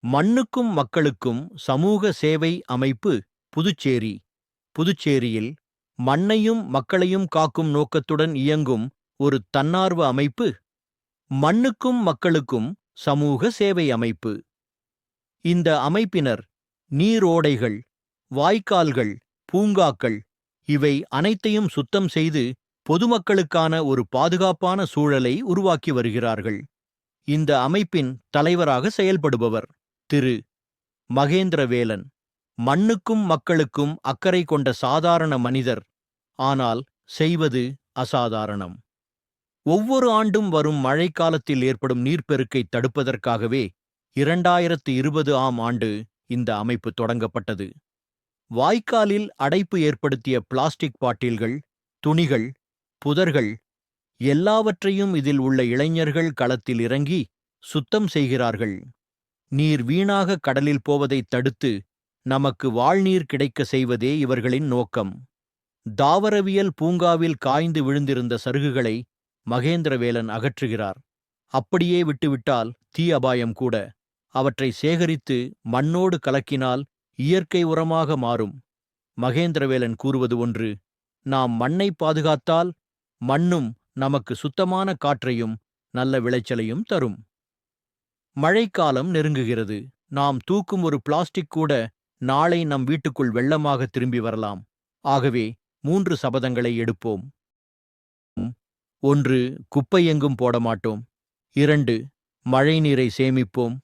மண்ணுக்கும் மக்களுக்கும் சமூக சேவை அமைப்பு புதுச்சேரி. புதுச்சேரியில் மண்ணையும் மக்களையும் காக்கும் நோக்கத்துடன் இயங்கும் ஒரு தன்னார்வ அமைப்பு மண்ணுக்கும் மக்களுக்கும் சமூக சேவை அமைப்பு. இந்த அமைப்பினர் நீரோடைகள், வாய்க்கால்கள், பூங்காக்கள் இவை அனைத்தையும் சுத்தம் செய்து பொதுமக்களுக்கான ஒரு பாதுகாப்பான சூழலை உருவாக்கி வருகிறார்கள். இந்த அமைப்பின் தலைவராக செயல்படுபவர் திரு மகேந்திரவேலன். மண்ணுக்கும் மக்களுக்கும் அக்கறை கொண்ட சாதாரண மனிதர். ஆனால் செய்வது அசாதாரணம். ஒவ்வொரு ஆண்டும் வரும் மழைக்காலத்தில் ஏற்படும் நீர்ப்பெருக்கை தடுப்பதற்காகவே 2020ஆம் ஆண்டு இந்த அமைப்பு தொடங்கப்பட்டது. வாய்க்காலில் அடைப்பு ஏற்படுத்திய பிளாஸ்டிக் பாட்டில்கள், துணிகள், புதர்கள் எல்லாவற்றையும் இதில் உள்ள இளைஞர்கள் களத்தில் இறங்கி சுத்தம் செய்கிறார்கள். நீர் வீணாக கடலில் போவதைத் தடுத்து நமக்கு வாழ்நீர் கிடைக்க செய்வதே இவர்களின் நோக்கம். தாவரவியல் பூங்காவில் காய்ந்து விழுந்திருந்த சருகுகளை மகேந்திரவேலன் அகற்றுகிறார். அப்படியே விட்டுவிட்டால் தீ அபாயம் கூட. அவற்றை சேகரித்து மண்ணோடு கலக்கினால் இயற்கை உரமாக மாறும். மகேந்திரவேலன் கூறுவது ஒன்று: நாம் மண்ணை பாதுகாத்தால் மண்ணும் நமக்கு சுத்தமான காற்றையும் நல்ல விளைச்சலையும் தரும். மழைக்காலம் நெருங்குகிறது. நாம் தூக்கும் ஒரு பிளாஸ்டிக் கூட நாளை நம் வீட்டுக்குள் வெள்ளமாக திரும்பி வரலாம். ஆகவே 3 சபதங்களை எடுப்போம். 1. குப்பை எங்கும் போட மாட்டோம். 2. மழை நீரை சேமிப்போம்.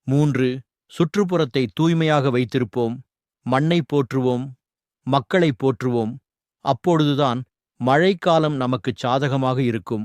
3. சுற்றுப்புறத்தை தூய்மையாக வைத்திருப்போம். மண்ணை போற்றுவோம், மக்களை போற்றுவோம். அப்பொழுதுதான் மழைக்காலம் நமக்கு சாதகமாக இருக்கும்.